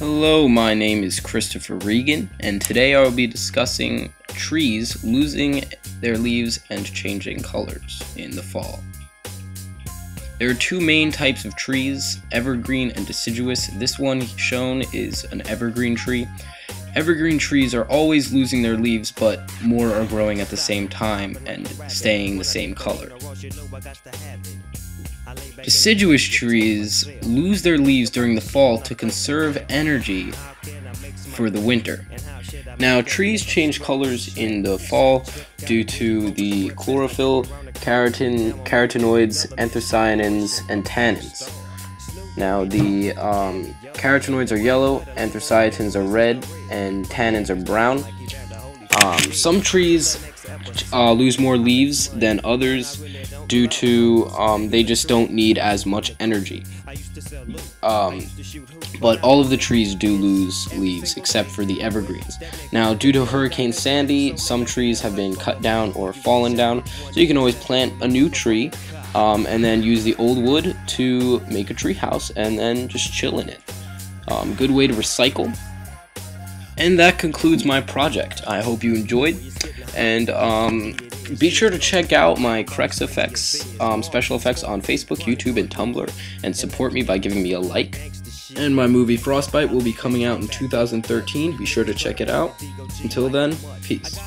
Hello, my name is Christopher Regan, and today I will be discussing trees losing their leaves and changing colors in the fall. There are two main types of trees, evergreen and deciduous. This one shown is an evergreen tree. Evergreen trees are always losing their leaves, but more are growing at the same time and staying the same color. Deciduous trees lose their leaves during the fall to conserve energy for the winter. Now, trees change colors in the fall due to the chlorophyll, carotenoids, anthocyanins, and tannins. Now, the carotenoids are yellow, anthocyanins are red, and tannins are brown. Some trees lose more leaves than others due to they just don't need as much energy. But all of the trees do lose leaves except for the evergreens. Now, due to Hurricane Sandy, some trees have been cut down or fallen down, so you can always plant a new tree and then use the old wood to make a tree house and then just chill in it. Good way to recycle. And that concludes my project. I hope you enjoyed, and be sure to check out my Crex Effects special effects on Facebook, YouTube, and Tumblr, and support me by giving me a like. And my movie Frostbite will be coming out in 2013. Be sure to check it out. Until then, peace.